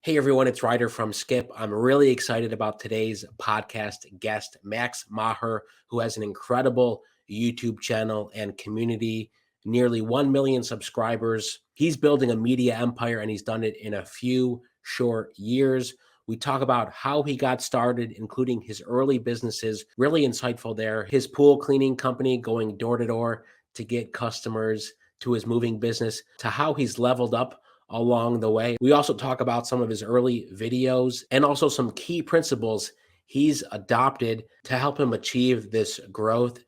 Hey everyone, it's Ryder from Skip. I'm really excited about today's podcast guest, Max Maher, who has an incredible YouTube channel and community, nearly 1 million subscribers. He's building a media empire and he's done it in a few short years. We talk about how he got started, including his early businesses. Really insightful there. His pool cleaning company going door to door to get customers, to his moving business, to how he's leveled up along the way. We also talk about some of his early videos and also some key principles he's adopted to help him achieve this growth.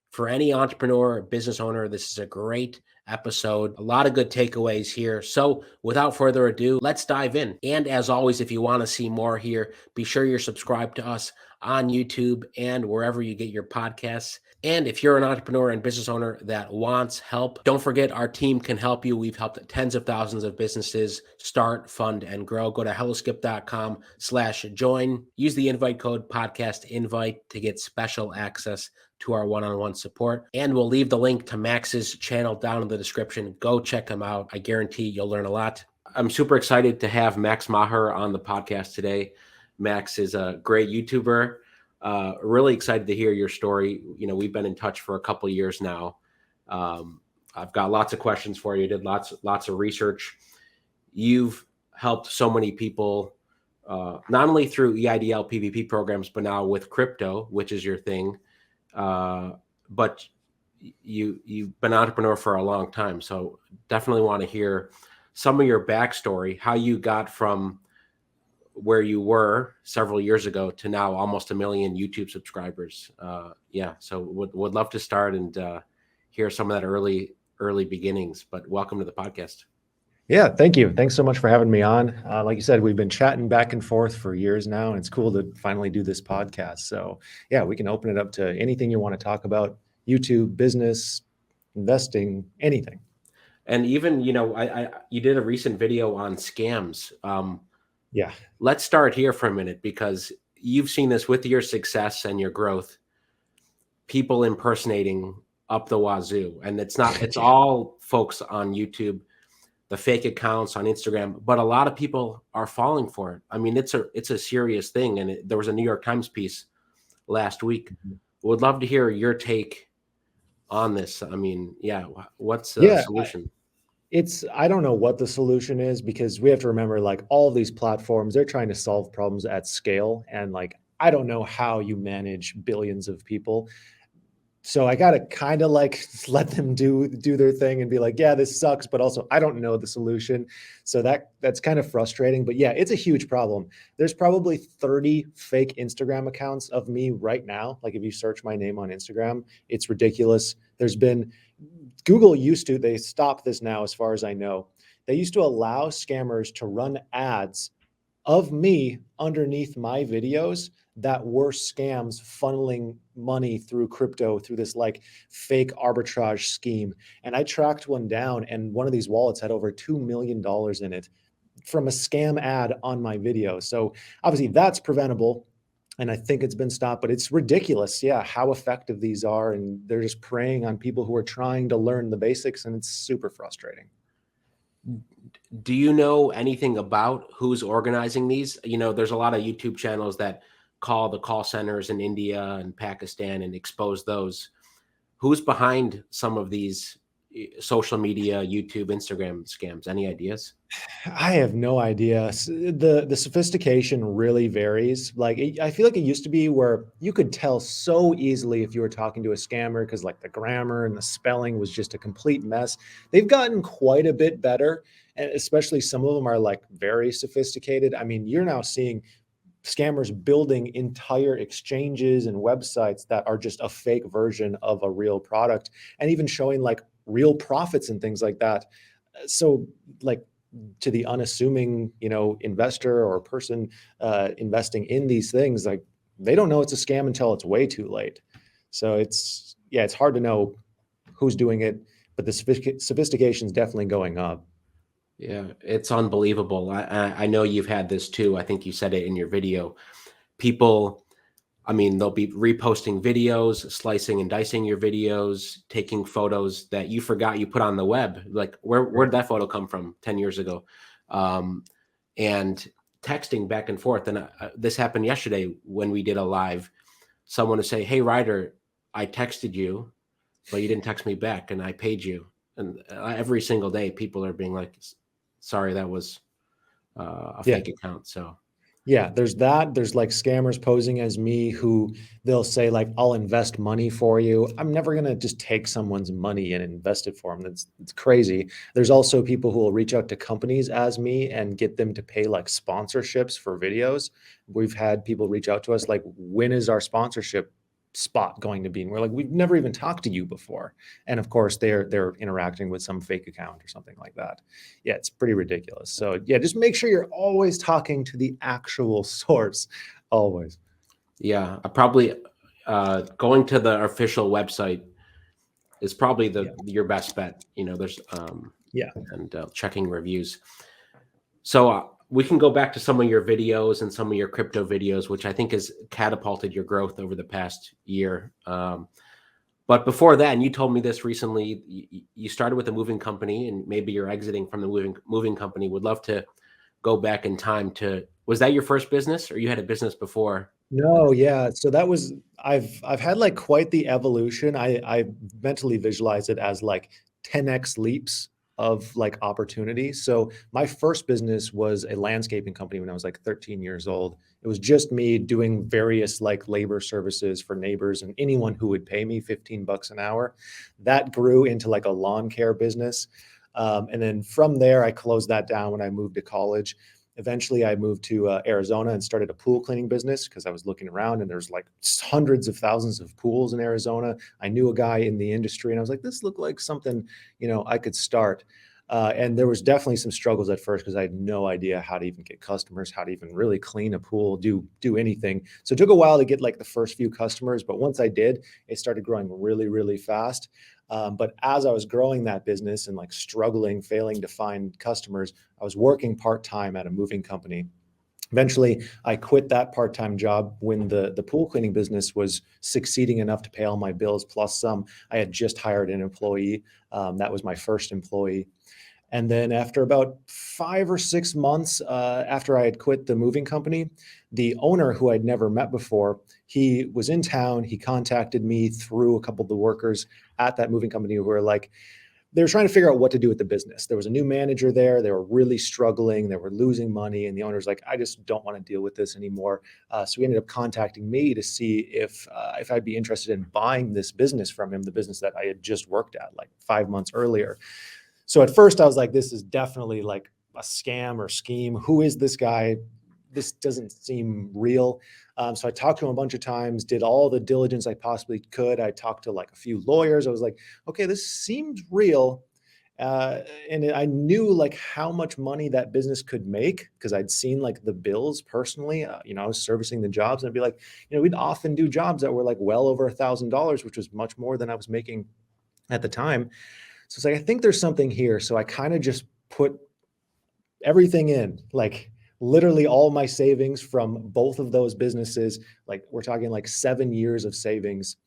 For any entrepreneur or business owner, this is a great episode. A lot of good takeaways here. So, without further ado, let's dive in. And as always, if you want to see more here, be sure you're subscribed to us on YouTube and wherever you get your podcasts. And if you're an entrepreneur and business owner that wants help, don't forget our team can help you. We've helped tens of thousands of businesses start, fund, and grow. Go to helloskip.com/join. Use the invite code podcast invite to get special access to our one-on-one support. And we'll leave the link to Max's channel down in the description. Go check him out. I guarantee you'll learn a lot. I'm super excited to have Max Maher on the podcast today. Max is a great YouTuber. Really excited to hear your story. We've been in touch for a couple of years now. I've got lots of questions for you. Did lots of research. You've helped so many people, not only through EIDL PPP programs, but now with crypto, which is your thing. But you've been an entrepreneur for a long time. So definitely want to hear some of your backstory, how you got from where you were several years ago to now almost 1 million YouTube subscribers. So would love to start and hear some of that early beginnings, but welcome to the podcast. Yeah, thank you. Thanks so much for having me on. Like you said, we've been chatting back and forth for years now, and it's cool to finally do this podcast. So yeah, we can open it up to anything you want to talk about: YouTube, business, investing, anything. And even, you did a recent video on scams. Yeah. Let's start here for a minute, because you've seen this with your success and your growth, people impersonating up the wazoo. And it's all folks on YouTube, the fake accounts on Instagram, but a lot of people are falling for it. I mean, it's a serious thing. And there was a New York Times piece last week. Would love to hear your take on this. I mean, what's the solution? I don't know what the solution is, because we have to remember, like, all of these platforms, they're trying to solve problems at scale. And I don't know how you manage billions of people. So I got to kind of let them do their thing and be like, yeah, this sucks, but also I don't know the solution. So that's kind of frustrating. But yeah, it's a huge problem. There's probably 30 fake Instagram accounts of me right now. Like, if you search my name on Instagram, it's ridiculous. Google they stopped this now, as far as I know. They used to allow scammers to run ads of me underneath my videos that were scams, funneling money through crypto, through this fake arbitrage scheme. And I tracked one down, and one of these wallets had over $2 million in it from a scam ad on my video. So obviously that's preventable, and I think it's been stopped, but it's ridiculous, how effective these are. And they're just preying on people who are trying to learn the basics, and it's super frustrating. Do you know anything about who's organizing these? There's a lot of YouTube channels that call the call centers in India and Pakistan and expose those. Who's behind some of these social media, YouTube, Instagram scams? Any ideas? I have no idea. The sophistication really varies. I feel like it used to be where you could tell so easily if you were talking to a scammer, because the grammar and the spelling was just a complete mess. They've gotten quite a bit better, and especially some of them are very sophisticated. I mean, you're now seeing scammers building entire exchanges and websites that are just a fake version of a real product, and even showing real profits and things like that. So to the unassuming, investor or person investing in these things, they don't know it's a scam until it's way too late. So it's hard to know who's doing it, but the sophistication is definitely going up. Yeah, it's unbelievable. I know you've had this too. I think you said it in your video. People, I mean, they'll be reposting videos, slicing and dicing your videos, taking photos that you forgot you put on the web. Like, where'd that photo come from 10 years ago? And texting back and forth. And this happened yesterday when we did a live. Someone would say, "Hey, Ryder, I texted you, but you didn't text me back, and I paid you." And every single day, people are being like, "Sorry, that was a Yeah. fake account." So Yeah, there's that. There's like scammers posing as me who they'll say like, I'll invest money for you. I'm never going to just take someone's money and invest it for them. It's crazy. There's also people who will reach out to companies as me and get them to pay like sponsorships for videos. We've had people reach out to us like, when is our sponsorship spot going to be? And we're like, we've never even talked to you before. And of course they're interacting with some fake account or something like that. Yeah, it's pretty ridiculous. So yeah, just make sure you're always talking to the actual source, always. yeah, I probably going to the official website is probably Yeah, your best bet. There's yeah, and checking reviews. So we can go back to some of your videos and some of your crypto videos, which I think has catapulted your growth over the past year. But before that, and you told me this recently, you started with a moving company, and maybe you're exiting from the moving company. Would love to go back in time to, was that your first business, or you had a business before? no, yeah. So that was I've had like quite the evolution. I mentally visualize it as like 10x leaps of like opportunity. So my first business was a landscaping company when I was like 13 years old. It was just me doing various like labor services for neighbors and anyone who would pay me 15 bucks an hour. That grew into like a lawn care business. And then from there, I closed that down when I moved to college. Eventually, I moved to Arizona and started a pool cleaning business because I was looking around and there's like hundreds of thousands of pools in Arizona. I knew a guy in the industry and I was like, this looked like something, I could start. And there was definitely some struggles at first because I had no idea how to even get customers, how to even really clean a pool, do anything. So it took a while to get like the first few customers, but once I did, it started growing really, really fast. But as I was growing that business and like struggling, failing to find customers, I was working part-time at a moving company. Eventually, I quit that part-time job when the pool cleaning business was succeeding enough to pay all my bills plus some. I had just hired an employee. That was my first employee. And then after about 5 or 6 months after I had quit the moving company, the owner who I'd never met before, he was in town. He contacted me through a couple of the workers at that moving company who were like, they were trying to figure out what to do with the business. There was a new manager there. They were really struggling. They were losing money. And the owner's like, I just don't want to deal with this anymore. So he ended up contacting me to see if I'd be interested in buying this business from him, the business that I had just worked at like 5 months earlier. So at first I was like, this is definitely like a scam or scheme. Who is this guy? This doesn't seem real. So I talked to him a bunch of times, did all the diligence I possibly could. I talked to like a few lawyers. I was like, okay, this seems real. And I knew like how much money that business could make because I'd seen like the bills personally. I was servicing the jobs and I'd be like, we'd often do jobs that were like well over $1,000, which was much more than I was making at the time. So it's like, I think there's something here. So I kind of just put everything in, like literally all my savings from both of those businesses. Like we're talking like 7 years of savings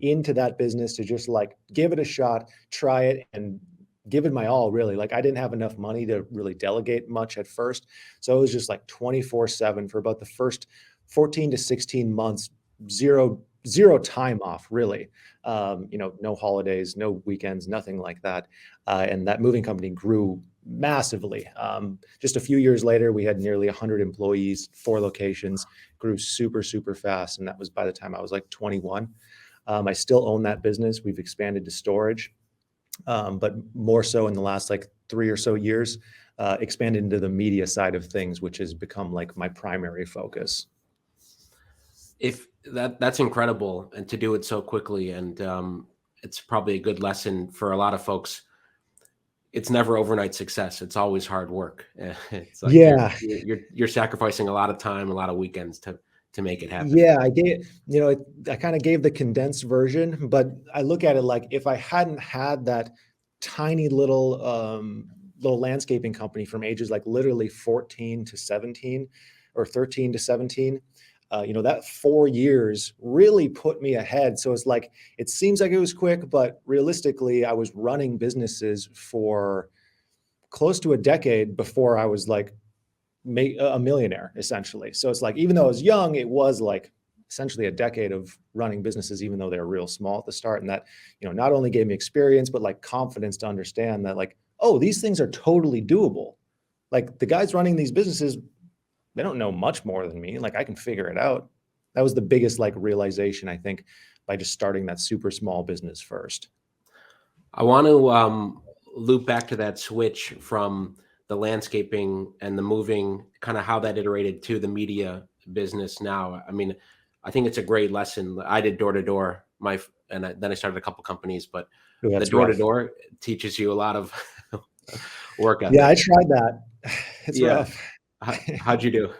into that business to just like give it a shot, try it and give it my all really. Like I didn't have enough money to really delegate much at first. So it was just like 24/7 for about the first 14 to 16 months, zero time off really. No holidays, no weekends, nothing like that. And that moving company grew massively. Just a few years later, we had nearly 100 employees, 4 locations, grew super, super fast. And that was by the time I was like 21. I still own that business. We've expanded to storage, but more so in the last like 3 or so years, expanded into the media side of things, which has become like my primary focus. If that's incredible, and to do it so quickly, and it's probably a good lesson for a lot of folks. It's never overnight success. It's always hard work. It's like Yeah, you're sacrificing a lot of time, a lot of weekends to make it happen. yeah, I kind of gave the condensed version, but I look at it like if I hadn't had that tiny little landscaping company from ages like literally 14 to 17 or 13 to 17, that 4 years really put me ahead. So it's like, it seems like it was quick, but realistically, I was running businesses for close to a decade before I was like make a millionaire essentially. So it's like, even though I was young, it was like essentially a decade of running businesses, even though they were real small at the start. And that, not only gave me experience, but like confidence to understand that like, oh, these things are totally doable. Like the guys running these businesses, they don't know much more than me. Like I can figure it out. That was the biggest like realization, I think, by just starting that super small business first. I want to loop back to that switch from the landscaping and the moving, kind of how that iterated to the media business now. I mean, I think it's a great lesson. I did door to door, then I started a couple companies, but Ooh, the that's door to rough. door teaches you a lot of work Yeah, I ethic. tried that. It's Yeah. rough. How'd you do?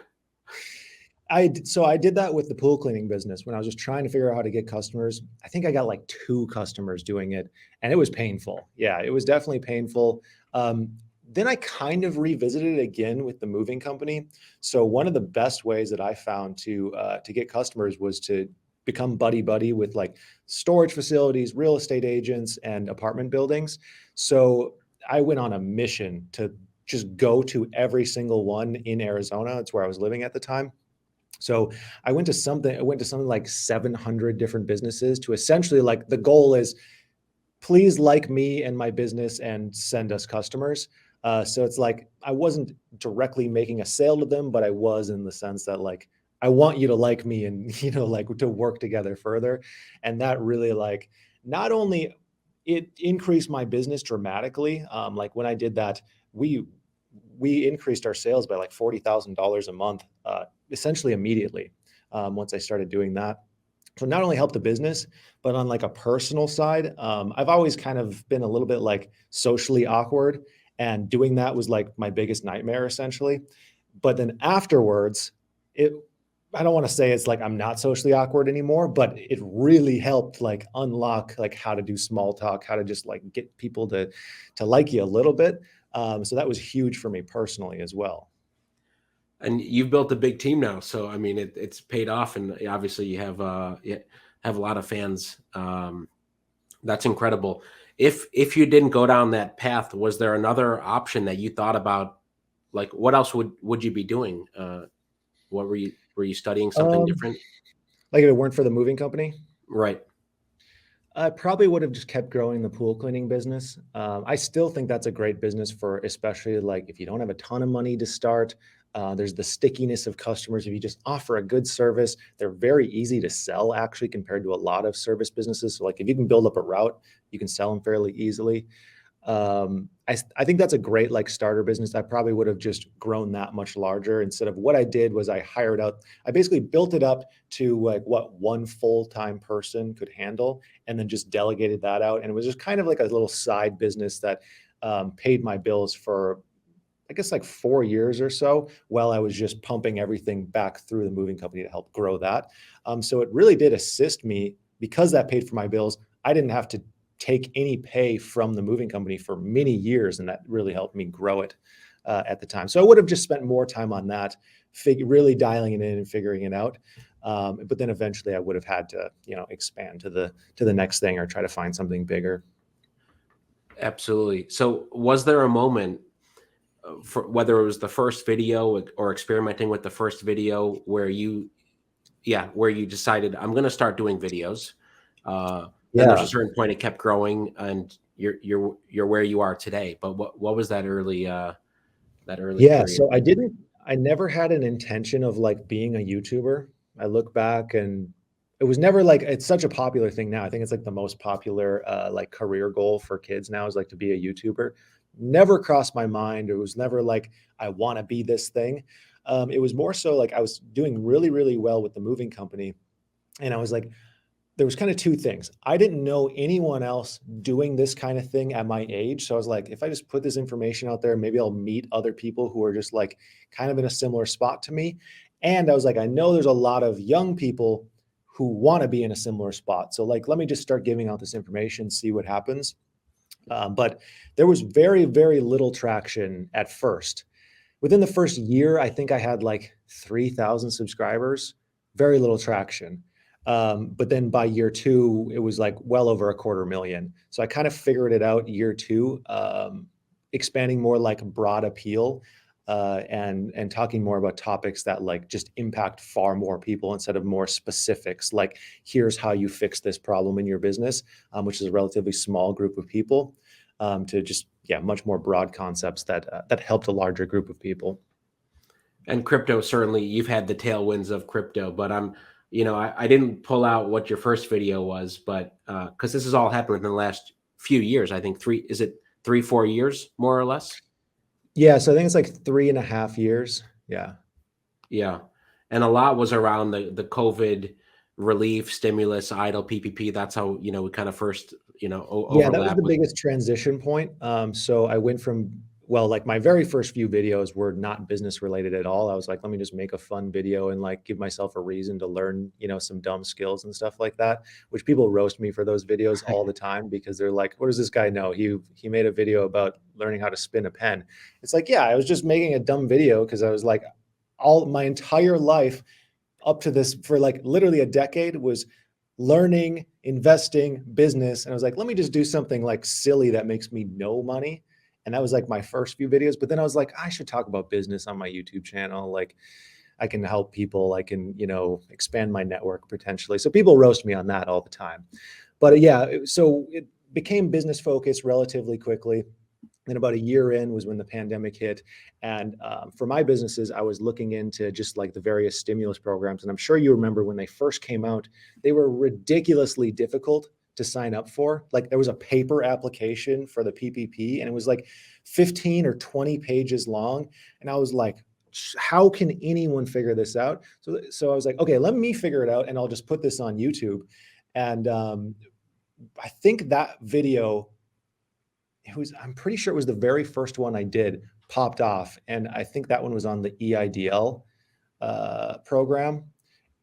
So I did that with the pool cleaning business when I was just trying to figure out how to get customers. I think I got like 2 customers doing it, and it was painful. Yeah, it was definitely painful. Then I kind of revisited it again with the moving company. So one of the best ways that I found to get customers was to become buddy buddy with like storage facilities, real estate agents, and apartment buildings. So I went on a mission to just go to every single one in Arizona. That's where I was living at the time. So I went to something like 700 different businesses to essentially, like, the goal is please like me and my business and send us customers. So it's like I wasn't directly making a sale to them, but I was, in the sense that like I want you to like me and like to work together further. And that really, like, not only it increased my business dramatically. Like when I did that, we we increased our sales by like $40,000 a month, essentially immediately, once I started doing that. So not only helped the business, but on like a personal side, I've always kind of been a little bit like socially awkward, and doing that was like my biggest nightmare essentially. But then afterwards, it I don't want to say it's like I'm not socially awkward anymore, but it really helped like unlock like how to do small talk, how to just like get people to like you a little bit. So that was huge for me personally as well. And you've built a big team now, so I mean, it's paid off, and obviously you have a lot of fans. That's incredible. If you didn't go down that path, was there another option that you thought about? Like, what else would you be doing? What were you studying something Um, different? like if it weren't for the moving company, Right. I probably would have just kept growing the pool cleaning business. I still think that's a great business for, especially like if you don't have a ton of money to start. There's the stickiness of customers. If you just offer a good service, they're very easy to sell actually compared to a lot of service businesses. So like if you can build up a route, you can sell them fairly easily. I think that's a great like starter business. I probably would have just grown that much larger. Instead of, what I did was I basically built it up to like what one full-time person could handle, and then just delegated that out. And it was just kind of like a little side business that paid my bills for, I guess, like 4 years or so, while I was just pumping everything back through the moving company to help grow that. So it really did assist me, because that paid for my bills. I didn't have to take any pay from the moving company for many years, and that really helped me grow it at the time. So I would have just spent more time on that, really dialing it in and figuring it out. But then eventually I would have had to, expand to the next thing, or try to find something bigger. Absolutely. So, was there a moment, for whether it was the first video or experimenting with the first video, where you decided, I'm going to start doing videos? Then there's a Yeah. certain point it kept growing, and you're where you are today. But what was that early Yeah, period? so I never had an intention of like being a YouTuber. I look back, and it was never like, it's such a popular thing now. I think it's like the most popular like career goal for kids now, is like to be a YouTuber. Never crossed my mind. It was never like I want to be this thing. It was more so like I was doing really, really well with the moving company, and I was like, there was kind of 2 things. I didn't know anyone else doing this kind of thing at my age. So I was like, if I just put this information out there, maybe I'll meet other people who are just like kind of in a similar spot to me. And I was like, I know there's a lot of young people who want to be in a similar spot. So like, let me just start giving out this information, see what happens. But there was very, very little traction at first. Within the first year, I think I had like 3,000 subscribers, very little traction. But then by year 2, it was like well over 250,000. So I kind of figured it out year 2, expanding more like broad appeal. and talking more about topics that like just impact far more people instead of more specifics. Like, here's how you fix this problem in your business, which is a relatively small group of people, to just much more broad concepts that helped a larger group of people. And crypto, certainly you've had the tailwinds of crypto, but I didn't pull out what your first video was, but because this has all happened in the last few years, I think 4 years, more or less? Yeah, so I think it's like 3.5 years. Yeah. Yeah. And a lot was around the COVID relief, stimulus, idle, PPP. That's how, we kind of first, Yeah, that was overlap the with. biggest transition point. So I went from, well, like my very first few videos were not business related at all. I was like, let me just make a fun video and like give myself a reason to learn, some dumb skills and stuff like that, which people roast me for those videos all the time because they're like, what does this guy know? He made a video about learning how to spin a pen. It's like, yeah, I was just making a dumb video because I was like, all my entire life up to this for like literally a decade was learning, investing, business. And I was like, let me just do something like silly that makes me no money. And that was like my first few videos. But then I was like, I should talk about business on my YouTube channel. Like, I can help people. I can, expand my network potentially. So people roast me on that all the time. But so it became business focused relatively quickly. Then about a year in was when the pandemic hit. And for my businesses, I was looking into just like the various stimulus programs. And I'm sure you remember when they first came out, they were ridiculously difficult to sign up for. Like, there was a paper application for the PPP and it was like 15 or 20 pages long. And I was like, how can anyone figure this out? So I was like, okay, let me figure it out and I'll just put this on YouTube. And I think that video, I'm pretty sure it was the very first one I did, popped off. And I think that one was on the EIDL program.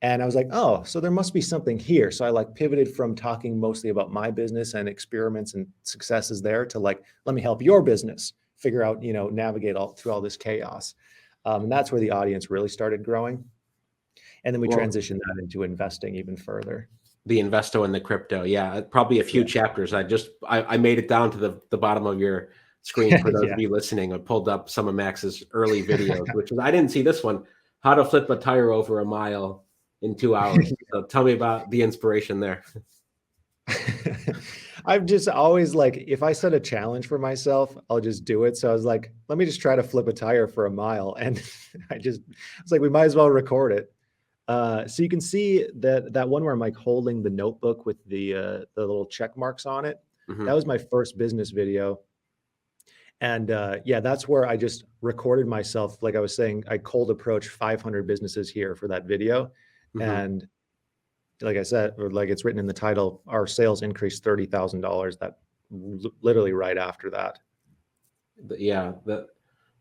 And I was like, oh, so there must be something here. So I like pivoted from talking mostly about my business and experiments and successes there to like, let me help your business figure out, navigate through all this chaos. And that's where the audience really started growing. And then we Well, transitioned that into investing even further. the Investo and the crypto. Yeah, probably a few chapters. I made it down to the bottom of your screen for those Yeah. of you listening. I pulled up some of Max's early videos, which was, I didn't see this one, how to flip a tire over a mile in 2 hours. So tell me about the inspiration there. I've just always like, if I set a challenge for myself, I'll just do it. So I was like, let me just try to flip a tire for a mile. And it's like, we might as well record it. So you can see that one where I'm like holding the notebook with the little check marks on it. Mhm. That was my first business video. And that's where I just recorded myself. Like I was saying, I cold approached 500 businesses here for that video. Mhm. And like I said, or like it's written in the title, our sales increased $30,000 that literally right after that. Yeah,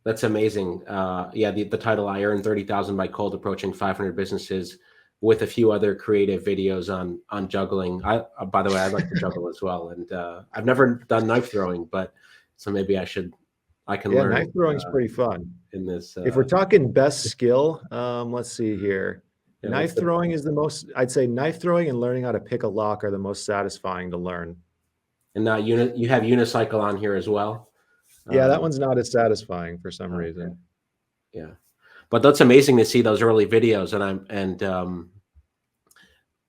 that's amazing. The title, I earned 30,000 by cold approaching 500 businesses, with a few other creative videos on juggling. By the way, I like to juggle as well, and I've never done knife throwing, but so maybe I can Yeah, learn knife throwing is pretty fun. in this. If we're talking best skill, let's see here. What's Knife throwing is the most, I'd say knife throwing and learning how to pick a lock are the most satisfying to learn. And now you have unicycle on here as well. Yeah, that one's not as satisfying for some Okay. reason. Yeah, but that's amazing to see those early videos,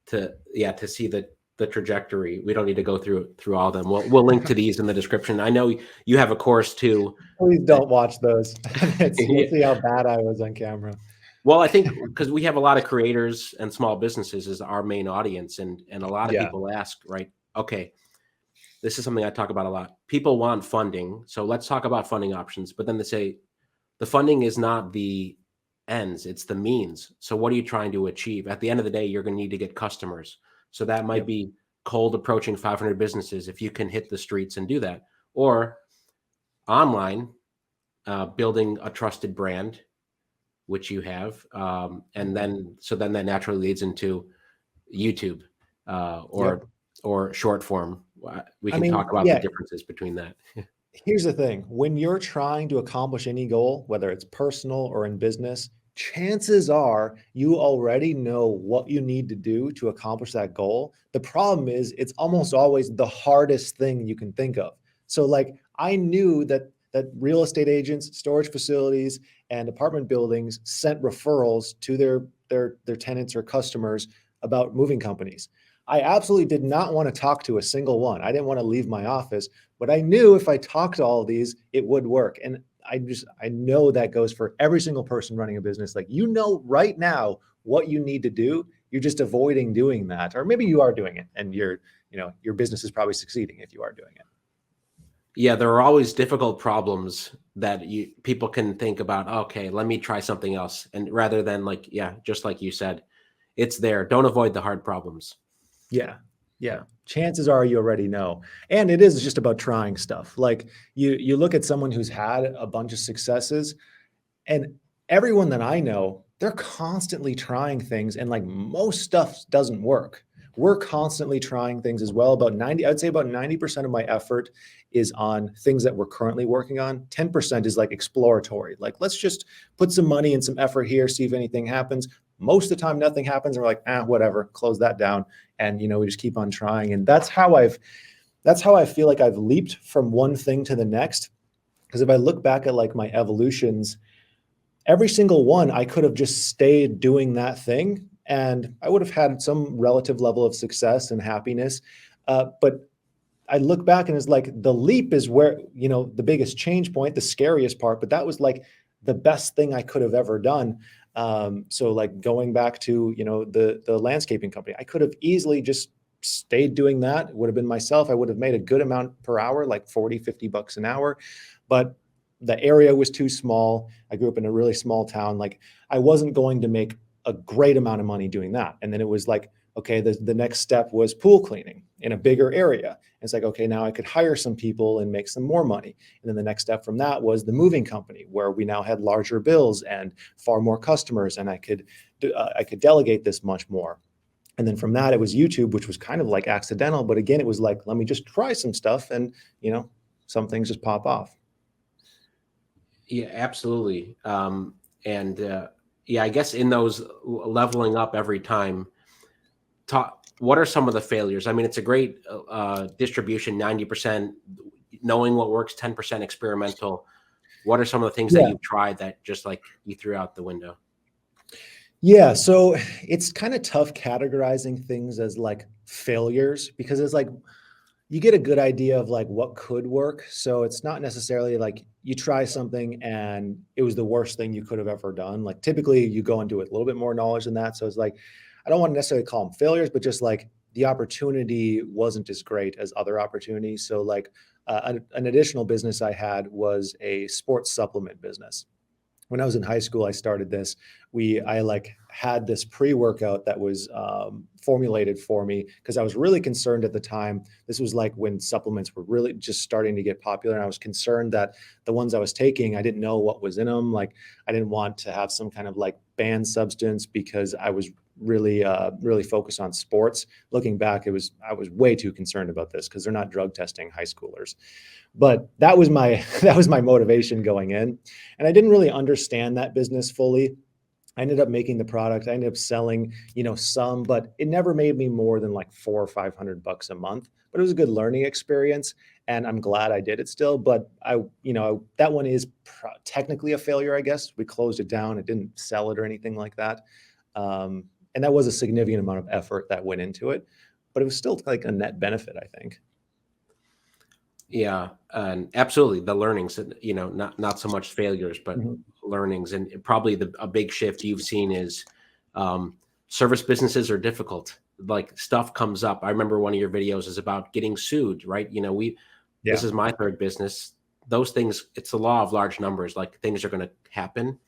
to see the trajectory. We don't need to go through all of them. We'll link to these in the description. I know you have a course too. Please don't watch those. You'll Yeah. see how bad I was on camera. Well, I think because we have a lot of creators and small businesses as our main audience, and a lot of people ask, right? Okay, this is something I talk about a lot. People want funding, so let's talk about funding options. But then they say the funding is not the ends, it's the means. So what are you trying to achieve? At the end of the day, you're going to need to get customers. So that might be cold approaching 500 businesses if you can hit the streets and do that, or online, building a trusted brand, which you have, and then that naturally leads into YouTube, or short form. We can talk about the differences between that. Here's the thing. When you're trying to accomplish any goal, whether it's personal or in business, chances are you already know what you need to do to accomplish that goal. The problem is it's almost always the hardest thing you can think of. So like I knew that real estate agents, storage facilities, and apartment buildings sent referrals to their tenants or customers about moving companies. I absolutely did not want to talk to a single one. I didn't want to leave my office, but I knew if I talked to all of these, it would work. And I know that goes for every single person running a business. Like, you know, right now what you need to do, you're just avoiding doing that. Or maybe you are doing it and your business is probably succeeding if you are doing it. Yeah, there are always difficult problems that people can think about. Okay, let me try something else, and rather than like, yeah, just like you said, it's there. Don't avoid the hard problems. Yeah. Yeah. Chances are you already know. And it is just about trying stuff. Like, you look at someone who's had a bunch of successes, and everyone that I know, they're constantly trying things, and like most stuff doesn't work. We're constantly trying things as well. I would say about 90% of my effort is on things that we're currently working on. 10% is like exploratory. Like, let's just put some money and some effort here, see if anything happens. Most of the time, nothing happens. And we're like, whatever, close that down. And, we just keep on trying. And that's how I feel like I've leaped from one thing to the next. Because if I look back at like my evolutions, every single one, I could have just stayed doing that thing and I would have had some relative level of success and happiness. But I look back and it's like the leap is where, the biggest change point, the scariest part, but that was like the best thing I could have ever done. So like going back to, the landscaping company, I could have easily just stayed doing that. It would have been myself. I would have made a good amount per hour, like 40, $50 an hour. But the area was too small. I grew up in a really small town. Like, I wasn't going to make a great amount of money doing that. And then it was like, okay, the next step was pool cleaning in a bigger area. And it's like, okay, now I could hire some people and make some more money. And then the next step from that was the moving company, where we now had larger bills and far more customers, and I could delegate this much more. And then from that, it was YouTube, which was kind of like accidental. But again, it was like, let me just try some stuff, and some things just pop off. Yeah, absolutely. Yeah, I guess in those leveling up every time, what are some of the failures? I mean, it's a great distribution, 90% knowing what works, 10% experimental. What are some of the things that you've tried that just like you threw out the window? Yeah, so it's kind of tough categorizing things as like failures, because it's like you get a good idea of like what could work. So it's not necessarily like you try something and it was the worst thing you could have ever done. Like, typically you go into it with a little bit more knowledge than that. So it's like, I don't want to necessarily call them failures, but just like the opportunity wasn't as great as other opportunities. So like an additional business I had was a sports supplement business. When I was in high school, I started this. I like had this pre-workout that was formulated for me because I was really concerned at the time. This was like when supplements were really just starting to get popular. And I was concerned that the ones I was taking, I didn't know what was in them. Like, I didn't want to have some kind of like banned substance, because I was really focused on sports. Looking back, I was way too concerned about this because they're not drug testing high schoolers. But that was my motivation going in. And I didn't really understand that business fully. I ended up making the product. I ended up selling, some, but it never made me more than like $400 or $500 a month. But it was a good learning experience, and I'm glad I did it still. But that one is technically a failure, I guess. We closed it down. It didn't sell it or anything like that. And that was a significant amount of effort that went into it, but it was still like a net benefit, I think. Yeah, and absolutely. The learnings, not so much failures, but learnings. And probably a big shift you've seen is service businesses are difficult. Like, stuff comes up. I remember one of your videos is about getting sued, right? This is my third business. Those things, it's the law of large numbers. Like, things are going to happen.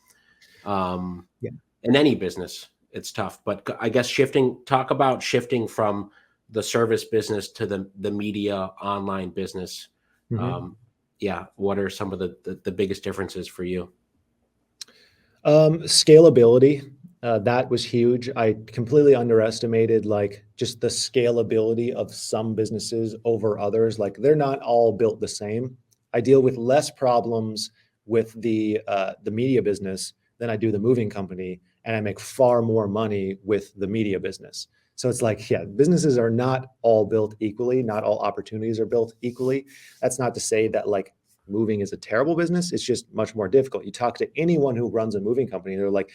In any business, it's tough. But I guess talk about shifting from the service business to the media online business. What are some of the biggest differences for you? Scalability, that was huge. I completely underestimated like just the scalability of some businesses over others. Like, they're not all built the same. I deal with less problems with the media business than I do the moving company, and I make far more money with the media business. So it's like, businesses are not all built equally. Not all opportunities are built equally. That's not to say that like moving is a terrible business. It's just much more difficult. You talk to anyone who runs a moving company, they're like,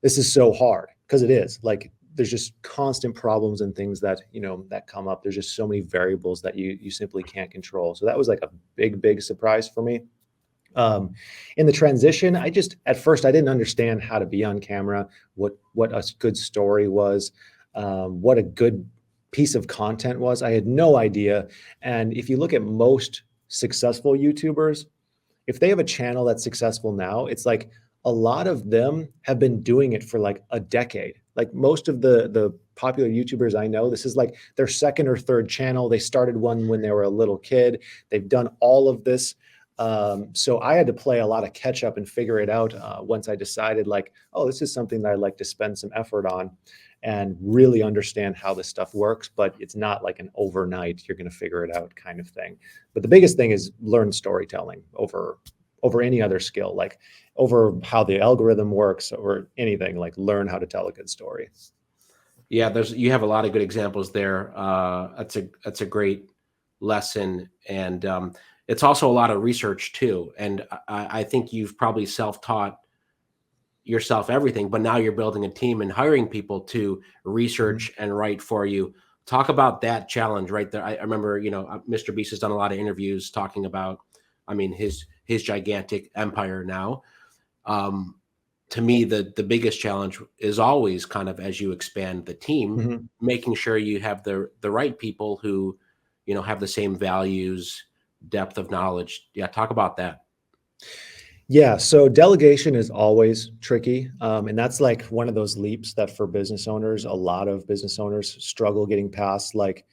this is so hard, because it is. Like, there's just constant problems and things that, that come up. There's just so many variables that you simply can't control. So that was like a big surprise for me. In the transition, at first I didn't understand how to be on camera, what a good story was, what a good piece of content was. I had no idea. And if you look at most successful YouTubers, if they have a channel that's successful now, it's like a lot of them have been doing it for like a decade. Like most of the popular YouTubers I know, this is like their second or third channel. They started one when they were a little kid. They've done all of this. So I had to play a lot of catch up and figure it out once I decided, like, oh, this is something that I'd like to spend some effort on and really understand how this stuff works. But it's not like an overnight, you're going to figure it out kind of thing. But the biggest thing is learn storytelling over any other skill, like over how the algorithm works or anything. Like, learn how to tell a good story. Yeah, you have a lot of good examples there. That's a great lesson, and it's also a lot of research too. And I think you've probably self-taught yourself everything, but now you're building a team and hiring people to research and write for you. Talk about that challenge right there. I remember, Mr. Beast has done a lot of interviews talking about, his gigantic empire now. To me, the biggest challenge is always kind of, as you expand the team, making sure you have the right people who, have the same values, depth of knowledge. Yeah. Talk about that. Yeah, so delegation is always tricky. And that's like one of those leaps that for business owners, a lot of business owners struggle getting past, like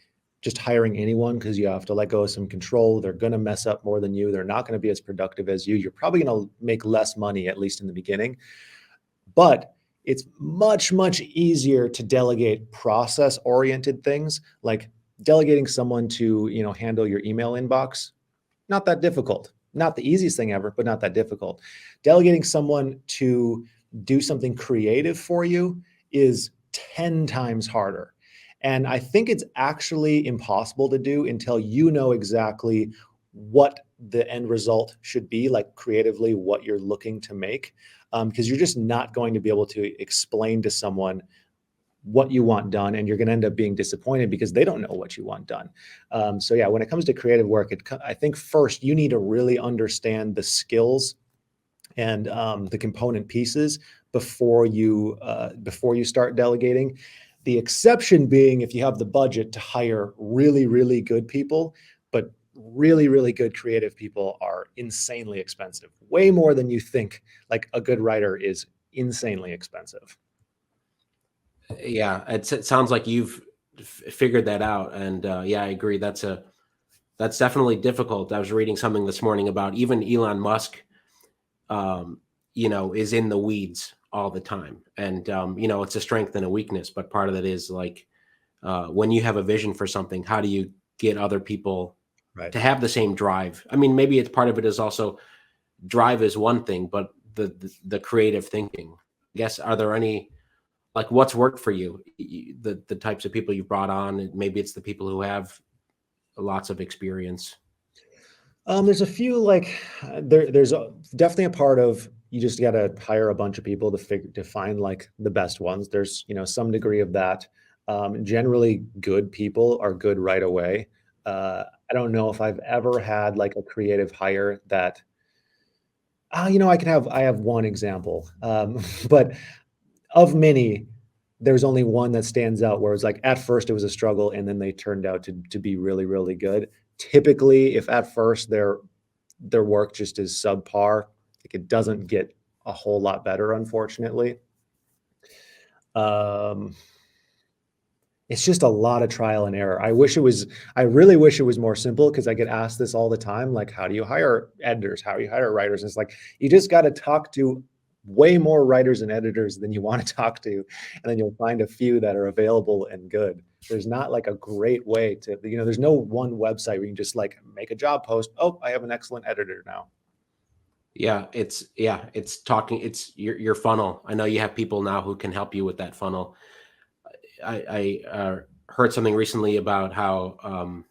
just hiring anyone, because you have to let go of some control. They're going to mess up more than you. They're not going to be as productive as you. You're probably going to make less money, at least in the beginning. But it's much easier to delegate process-oriented things, like delegating someone to, handle your email inbox. Not that difficult. Not the easiest thing ever, but not that difficult. Delegating someone to do something creative for you is 10 times harder. And I think it's actually impossible to do until you know exactly what the end result should be, like creatively what you're looking to make, because you're just not going to be able to explain to someone what you want done, and you're going to end up being disappointed because they don't know what you want done. So yeah, when it comes to creative work, I think first you need to really understand the skills and the component pieces before you start delegating. The exception being if you have the budget to hire really good people, but really good creative people are insanely expensive, way more than you think. Like, a good writer is insanely expensive. Yeah, it sounds like you've figured that out, and yeah, I agree. That's definitely difficult. I was reading something this morning about even Elon Musk, is in the weeds all the time, and it's a strength and a weakness. But part of it is like when you have a vision for something, how do you get other people Right. to have the same drive? I mean, maybe it's part of it is also drive is one thing, but the creative thinking. I guess, are there any, like, what's worked for you? The types of people you've brought on, maybe it's the people who have lots of experience. There's a few, like definitely a part of, you just got to hire a bunch of people to find like the best ones. There's, some degree of that. Generally good people are good right away. I don't know if I've ever had like a creative hire that, I have one example, but of many, there's only one that stands out where it's like at first it was a struggle and then they turned out to be really good. Typically, if at first their work just is subpar, like it doesn't get a whole lot better, unfortunately. It's just a lot of trial and error. I really wish it was more simple, because I get asked this all the time, like, how do you hire editors? How do you hire writers? And it's like, you just got to talk to way more writers and editors than you want to talk to, and then you'll find a few that are available and good. There's not like a great way to, there's no one website where you can just like make a job post. Oh, I have an excellent editor now. It's talking, it's your funnel. I know you have people now who can help you with that funnel. I heard something recently about how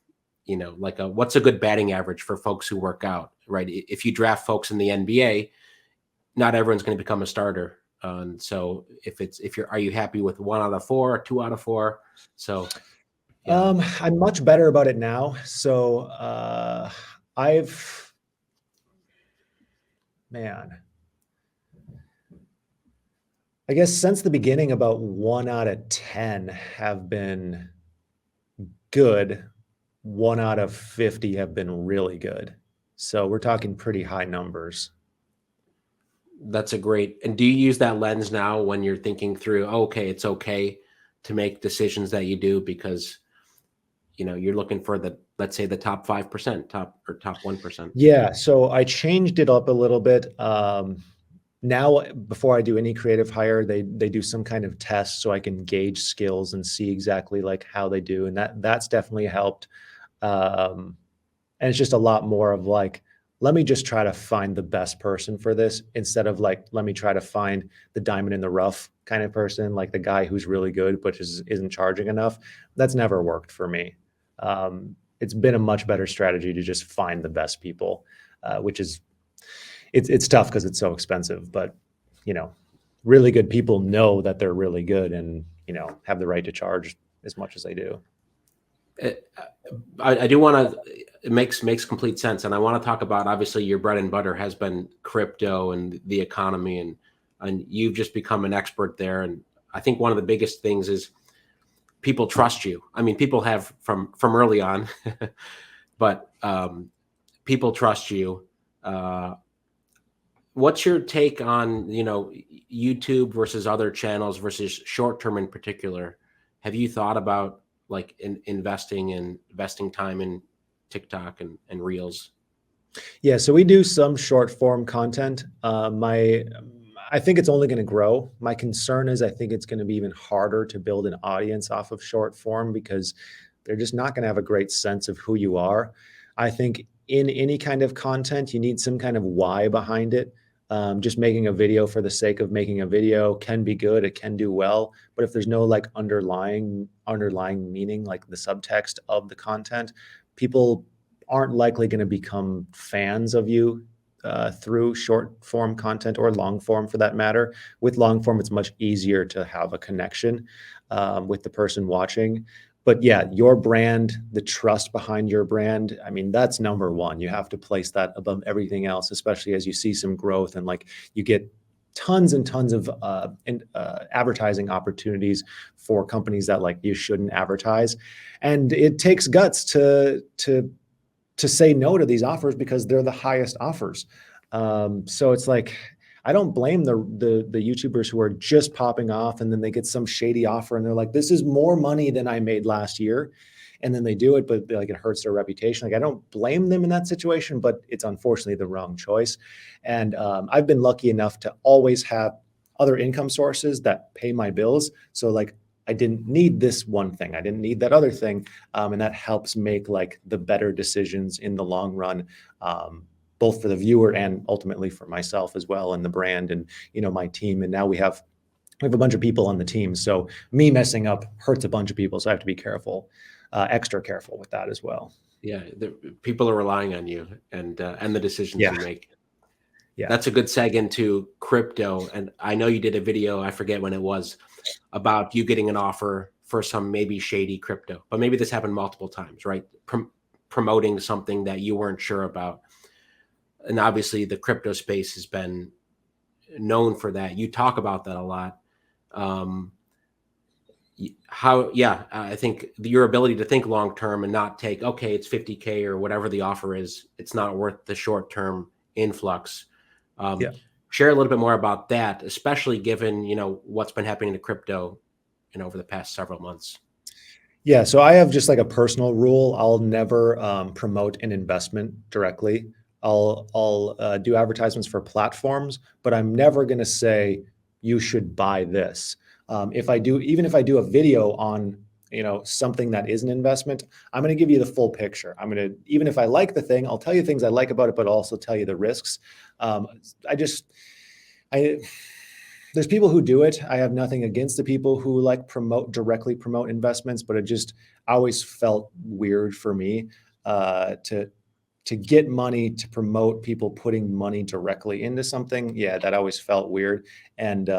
like what's a good batting average for folks who work out, right? If you draft folks in the NBA, not everyone's going to become a starter. And so are you happy with 1 out of 4 or 2 out of 4? So, yeah. I'm much better about it now. So man, I guess since the beginning, about 1 out of 10 have been good. 1 out of 50 have been really good. So we're talking pretty high numbers. That's a great. And do you use that lens now when you're thinking through, okay, it's okay to make decisions that you do because, you're looking for let's say the top 5%, top 1%? Yeah. So I changed it up a little bit. Now, before I do any creative hire, they do some kind of test so I can gauge skills and see exactly like how they do. And that's definitely helped. And it's just a lot more of like, let me just try to find the best person for this instead of like, let me try to find the diamond in the rough kind of person, like the guy who's really good, but isn't charging enough. That's never worked for me. It's been a much better strategy to just find the best people, which is, it's tough because it's so expensive, but really good people know that they're really good and, have the right to charge as much as they do. I do want to, it makes complete sense. And I want to talk about, obviously your bread and butter has been crypto and the economy, and you've just become an expert there. And I think one of the biggest things is people trust you. I mean, people have from early on, but people trust you. What's your take on, YouTube versus other channels versus short-term in particular? Have you thought about like investing time in TikTok and Reels? Yeah, so we do some short form content. I think it's only going to grow. My concern is I think it's going to be even harder to build an audience off of short form because they're just not going to have a great sense of who you are. I think in any kind of content, you need some kind of why behind it. Just making a video for the sake of making a video can be good. It can do well, but if there's no like underlying meaning, like the subtext of the content, people aren't likely going to become fans of you through short form content or long form for that matter. With long form, it's much easier to have a connection with the person watching. But yeah, your brand, the trust behind your brand, I mean, that's number one. You have to place that above everything else, especially as you see some growth and like you get tons and tons of advertising opportunities for companies that like you shouldn't advertise. And it takes guts to say no to these offers because they're the highest offers. So it's like, I don't blame the YouTubers who are just popping off and then they get some shady offer and they're like, this is more money than I made last year. And then they do it, but like it hurts their reputation. Like I don't blame them in that situation, but it's unfortunately the wrong choice. And I've been lucky enough to always have other income sources that pay my bills. So like I didn't need this one thing. I didn't need that other thing. And that helps make like the better decisions in the long run, both for the viewer and ultimately for myself as well, and the brand and, my team. And now we have a bunch of people on the team. So me messing up hurts a bunch of people. So I have to be careful, extra careful with that as well. Yeah. People are relying on you and the decisions Yeah. you make. Yeah. That's a good seg into crypto. And I know you did a video, I forget when it was, about you getting an offer for some maybe shady crypto, but maybe this happened multiple times, right? Promoting something that you weren't sure about. And obviously the crypto space has been known for that. You talk about that a lot. I think your ability to think long-term and not take, okay, it's 50K or whatever the offer is, it's not worth the short-term influx. Share a little bit more about that, especially given, what's been happening to crypto, over the past several months. Yeah. So I have just like a personal rule. I'll never promote an investment directly. I'll do advertisements for platforms, but I'm never going to say you should buy this. If I do a video on, something that is an investment, I'm going to give you the full picture. Even if I like the thing, I'll tell you things I like about it, but also tell you the risks. There's people who do it. I have nothing against the people who like directly promote investments, but it just always felt weird for me. to get money to promote people putting money directly into something, yeah, that always felt weird. And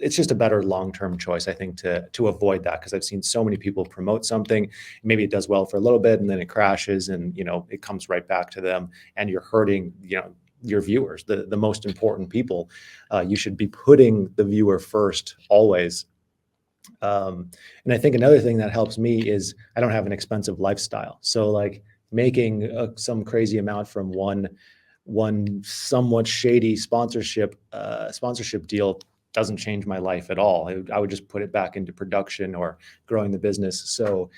it's just a better long-term choice, I think, to avoid that, because I've seen so many people promote something, maybe it does well for a little bit and then it crashes, and it comes right back to them, and you're hurting your viewers, the most important people. You should be putting the viewer first always. And I think another thing that helps me is I don't have an expensive lifestyle. So like making some crazy amount from one somewhat shady sponsorship deal doesn't change my life at all. I would just put it back into production or growing the business. So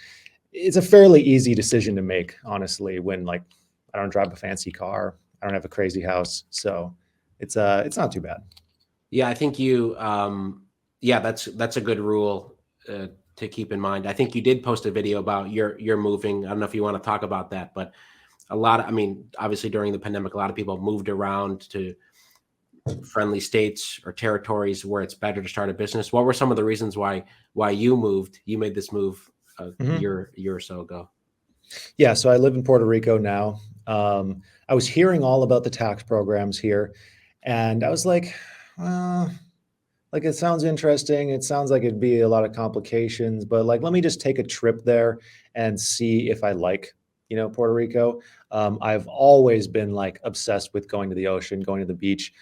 it's a fairly easy decision to make, honestly, when like I don't drive a fancy car, I don't have a crazy house. So it's not too bad. Yeah, I think yeah, that's a good rule to keep in mind. I think you did post a video about your moving. I don't know if you want to talk about that, but I mean, obviously during the pandemic, a lot of people moved around to friendly states or territories where it's better to start a business. What were some of the reasons why you moved? You made this move a year or so ago. Yeah, so I live in Puerto Rico now. I was hearing all about the tax programs here, and I was like, like it sounds interesting. It sounds like it'd be a lot of complications, but like let me just take a trip there and see if I like, Puerto Rico. I've always been like obsessed with going to the ocean, going to the beach.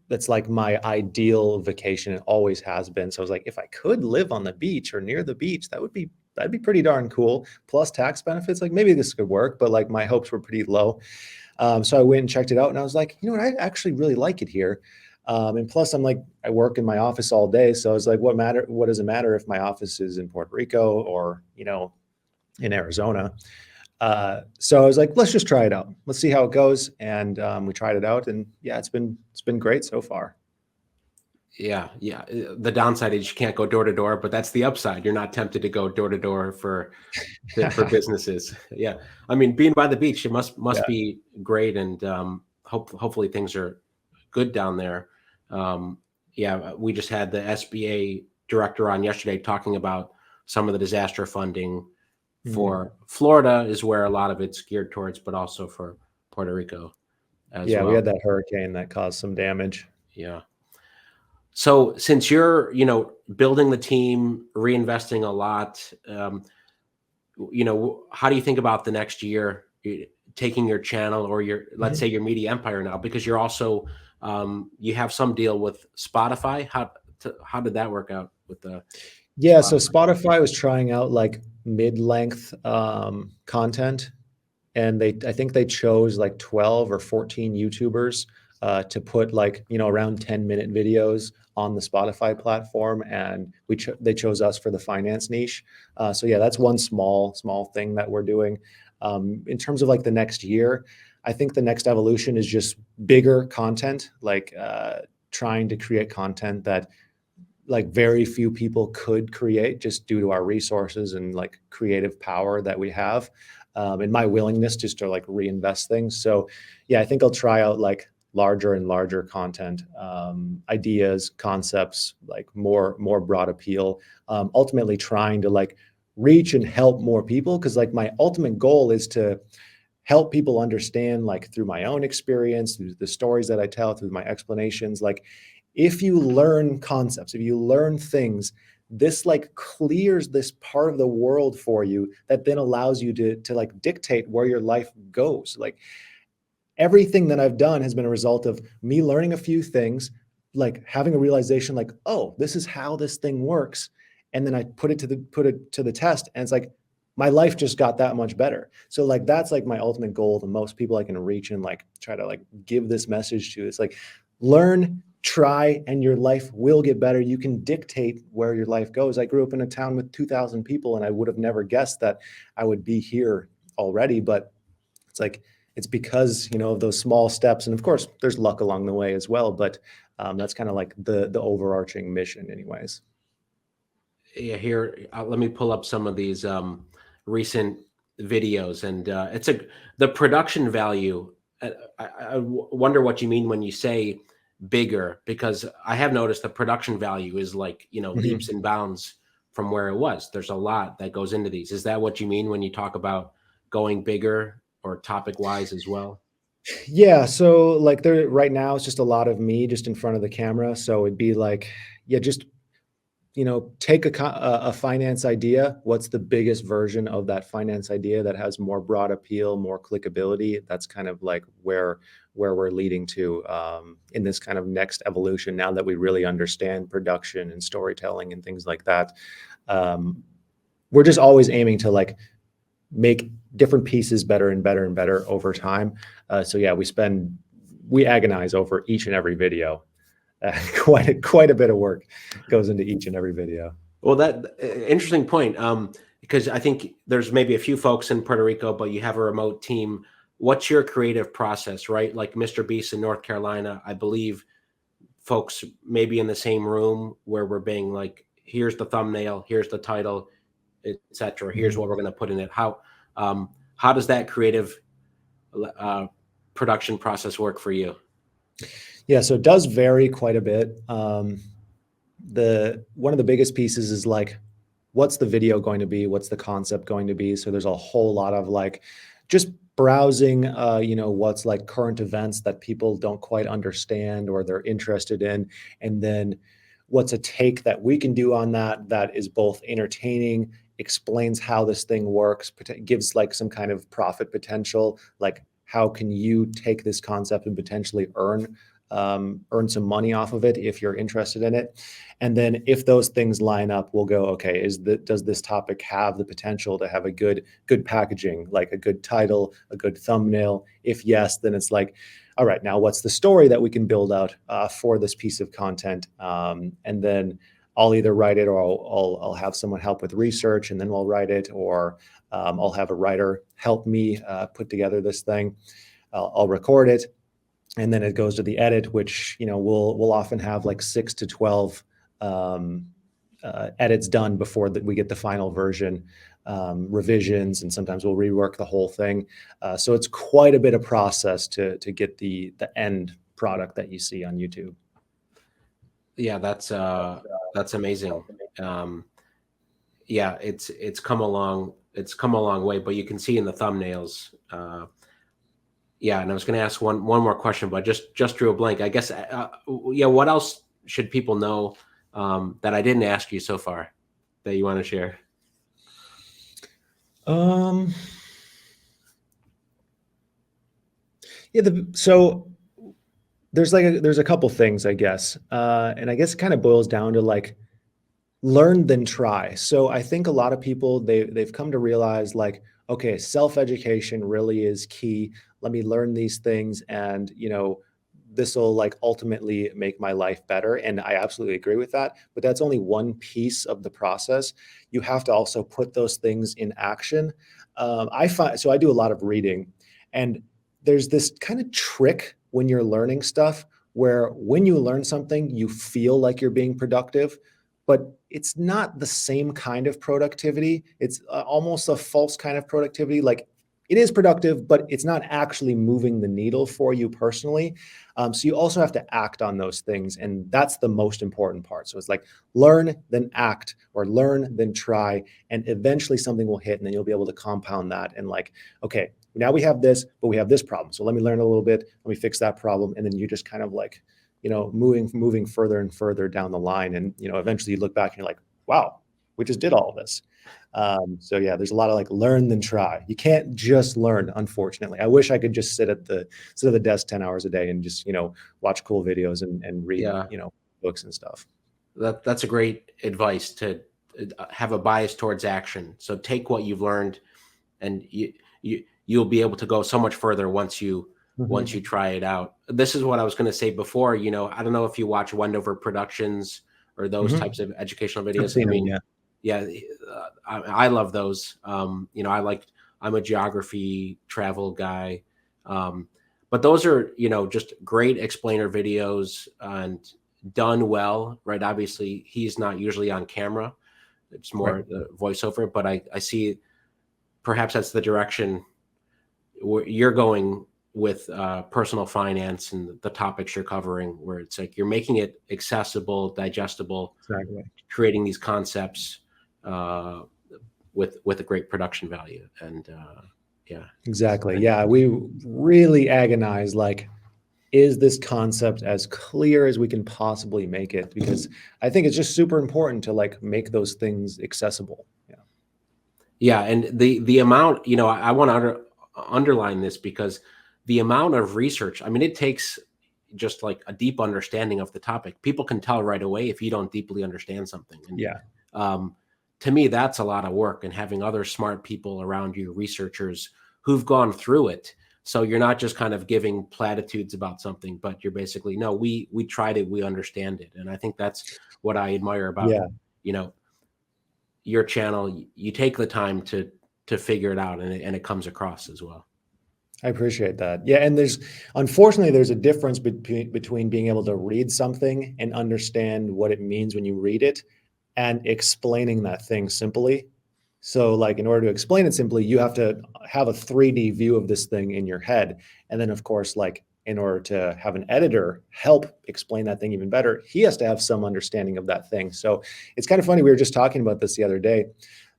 That's like my ideal vacation. It always has been. So I was like, if I could live on the beach or near the beach, that'd be pretty darn cool. Plus tax benefits, like maybe this could work, but like my hopes were pretty low. So I went and checked it out, and I was like, you know what, I actually really like it here. And plus, I'm like, I work in my office all day, so I was like, what does it matter if my office is in Puerto Rico or in Arizona? So I was like, let's just try it out. Let's see how it goes. And we tried it out, and yeah, it's been great so far. Yeah, yeah. The downside is you can't go door to door, but that's the upside. You're not tempted to go door to door for businesses. Yeah, I mean, being by the beach, it must Yeah. be great, and hopefully things are good down there. Yeah, we just had the SBA director on yesterday talking about some of the disaster funding for Florida is where a lot of it's geared towards, but also for Puerto Rico as Yeah, we well. had that hurricane that caused some damage. Yeah. So since you're, building the team, reinvesting a lot, how do you think about the next year, taking your channel or let's say your media empire now, because you're also, you have some deal with Spotify. How did that work out with the Yeah, Spotify? so Spotify was trying out like mid-length content, and I think they chose like 12 or 14 YouTubers to put like around 10-minute videos on the Spotify platform, and they chose us for the finance niche. So yeah, that's one small thing that we're doing. In terms of like the next year, I think the next evolution is just bigger content, like trying to create content that like very few people could create just due to our resources and like creative power that we have, and my willingness just to like reinvest things. So yeah, I think I'll try out like larger and larger content, ideas, concepts, like more broad appeal, ultimately trying to like reach and help more people, because like my ultimate goal is to help people understand, like through my own experience, through the stories that I tell, through my explanations, like if you learn concepts, if you learn things, this like clears this part of the world for you that then allows you to like dictate where your life goes. Like everything that I've done has been a result of me learning a few things, like having a realization like, oh, this is how this thing works. And then I put it to the test, and it's like my life just got that much better. So like that's like my ultimate goal, the most people I can reach and like try to like give this message to. It's like learn, try, and your life will get better. You can dictate where your life goes. I grew up in a town with 2,000 people, and I would have never guessed that I would be here already. But it's like, it's because, of those small steps. And of course, there's luck along the way as well. But that's kind of like the overarching mission anyways. Yeah, here, let me pull up some of these recent videos, and the production value. I wonder what you mean when you say bigger, because I have noticed the production value is like, leaps and bounds from where it was. There's a lot that goes into these. Is that what you mean when you talk about going bigger or topic wise as well? Yeah, so like there right now it's just a lot of me just in front of the camera. So it'd be like, yeah, just take a finance idea. What's the biggest version of that finance idea that has more broad appeal, more clickability? That's kind of like where we're leading to in this kind of next evolution. Now that we really understand production and storytelling and things like that, um, we're just always aiming to like make different pieces better and better and better over time. So yeah, we agonize over each and every video. Quite a bit of work goes into each and every video. Well, that interesting point. Because I think there's maybe a few folks in Puerto Rico, but you have a remote team. What's your creative process, right? Like Mr. Beast in North Carolina, I believe folks maybe in the same room where we're being like, here's the thumbnail, here's the title, etc. Here's what we're going to put in it. How does that creative production process work for you? Yeah, so it does vary quite a bit. One of the biggest pieces is like, what's the video going to be? What's the concept going to be? So there's a whole lot of like just browsing, what's like current events that people don't quite understand or they're interested in. And then what's a take that we can do on that is both entertaining, explains how this thing works, gives like some kind of profit potential, like how can you take this concept and potentially earn some money off of it if you're interested in it. And then if those things line up, we'll go, okay, does this topic have the potential to have a good packaging, like a good title, a good thumbnail? If yes, then it's like, all right, now what's the story that we can build out for this piece of content? And then I'll either write it or I'll have someone help with research and then we'll write it, or I'll have a writer help me put together this thing. I'll record it. And then it goes to the edit, which we'll often have like 6 to 12 edits done before we get the final version, revisions, and sometimes we'll rework the whole thing. So it's quite a bit of process to get the end product that you see on YouTube. Yeah, that's amazing. Yeah, it's come a long way, but you can see in the thumbnails. Yeah, and I was going to ask one more question, but just drew a blank. I guess, yeah. What else should people know that I didn't ask you so far that you want to share? Yeah. So there's a couple things, I guess, and I guess it kind of boils down to like learn then try. So I think a lot of people they've come to realize like, okay, self-education really is key. Let me learn these things, and this will like ultimately make my life better. And I absolutely agree with that. But that's only one piece of the process. You have to also put those things in action. I find so I do a lot of reading, and there's this kind of trick when you're learning stuff where when you learn something, you feel like you're being productive, but it's not the same kind of productivity. It's almost a false kind of productivity. Like it is productive, but it's not actually moving the needle for you personally. So you also have to act on those things. And that's the most important part. So it's like learn, then act, or learn, then try. And eventually something will hit and then you'll be able to compound that. And like, okay, now we have this, but we have this problem. So let me learn a little bit. Let me fix that problem. And then you just kind of like, moving further and further down the line. And, eventually you look back and you're like, wow, we just did all of this. So yeah, there's a lot of like learn then try. You can't just learn, unfortunately. I wish I could just sit at the desk 10 hours a day and just, watch cool videos and read, Yeah, books and stuff. that's a great advice, to have a bias towards action. So take what you've learned, and you'll be able to go so much further once you try it out. This is what I was going to say before. I don't know if you watch Wendover Productions or those types of educational videos. I mean, yeah, I love those. I'm a geography travel guy. But those are, just great explainer videos and done well, right? Obviously, he's not usually on camera. It's more the voiceover, but I see perhaps that's the direction where you're going with personal finance and the topics you're covering, where it's like you're making it accessible, digestible, creating these concepts with a great production value. And Yeah. Exactly. Yeah. We really agonize, like, is this concept as clear as we can possibly make it? Because I think it's just super important to like make those things accessible. Yeah. Yeah, and the amount, I want to underline this because the amount of research, I mean, it takes just like a deep understanding of the topic. People can tell right away if you don't deeply understand something. And Yeah. um, to me, that's a lot of work. And having other smart people around you, researchers who've gone through it. So you're not just kind of giving platitudes about something, but you're basically, no, we tried it, we understand it. And I think that's what I admire about, Yeah. you know, your channel. You take the time to figure it out, and it comes across as well. I appreciate that. Yeah, and unfortunately there's a difference between being able to read something and understand what it means when you read it and explaining that thing simply. So like in order to explain it simply, you have to have a 3D view of this thing in your head. And then of course, like in order to have an editor help explain that thing even better, he has to have some understanding of that thing. So it's kind of funny. We were just talking about this the other day.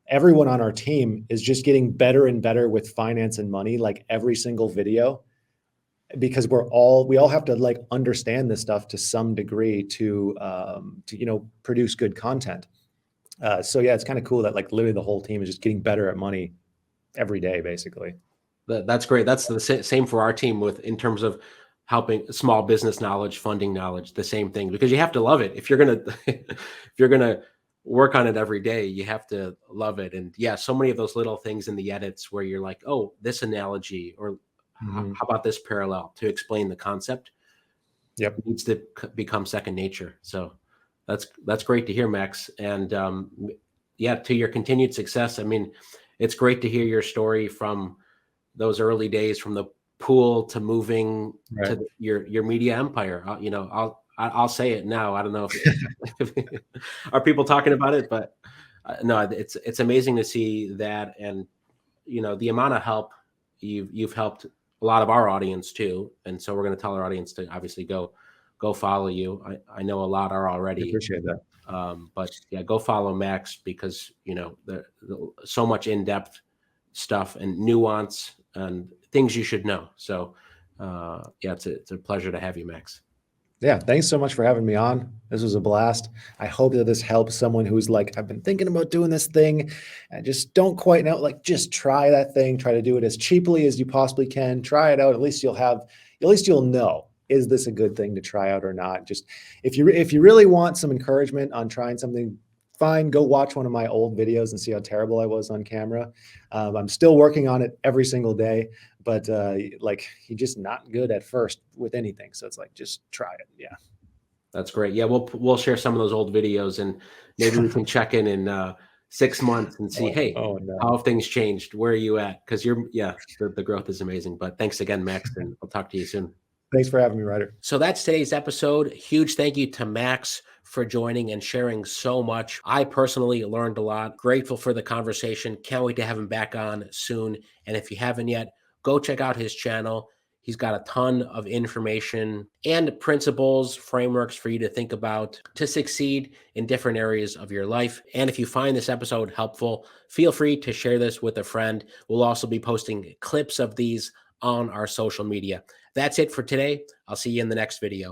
Everyone on our team is just getting better and better with finance and money, like every single video, because we all have to like understand this stuff to some degree to produce good content. So yeah, it's kind of cool that like literally the whole team is just getting better at money every day, basically. That's great. That's the same for our team with in terms of helping small business knowledge, funding knowledge, the same thing, because you have to love it. If you're gonna if you're gonna work on it every day, you have to love it. And yeah, so many of those little things in the edits where you're like, oh, this analogy, or Mhm. how about this parallel to explain the concept, Yep. needs to become second nature. So that's great to hear, Max. And yeah, to your continued success. I mean, it's great to hear your story from those early days, from the pool to moving Right. to your media empire. I'll say it now. I don't know if are people talking about it, but no, it's amazing to see that. And the amount of help you've helped a lot of our audience too. And so we're going to tell our audience to obviously go follow you. I know a lot are I already, appreciate that. but yeah, go follow Max, because so much in-depth stuff and nuance and things you should know. So yeah, it's a pleasure to have you, Max. Yeah, thanks so much for having me on. This was a blast. I hope that this helps someone who's like, I've been thinking about doing this thing and just don't quite know. Like, just try that thing. Try to do it as cheaply as you possibly can. Try it out. At least you'll know, is this a good thing to try out or not? Just if you really want some encouragement on trying something, fine, go watch one of my old videos and see how terrible I was on camera. I'm still working on it every single day, but like you're just not good at first with anything. So it's like, just try it. Yeah. That's great. Yeah, we'll share some of those old videos, and maybe we can check in 6 months and see, Oh, hey, oh how no. have things changed? Where are you at? Because the growth is amazing. But thanks again, Max, and I'll talk to you soon. Thanks for having me, Ryder. So that's today's episode. Huge thank you to Max for joining and sharing so much. I personally learned a lot. Grateful for the conversation. Can't wait to have him back on soon. And if you haven't yet, go check out his channel. He's got a ton of information and principles, frameworks for you to think about to succeed in different areas of your life. And if you find this episode helpful, feel free to share this with a friend. We'll also be posting clips of these on our social media. That's it for today. I'll see you in the next video.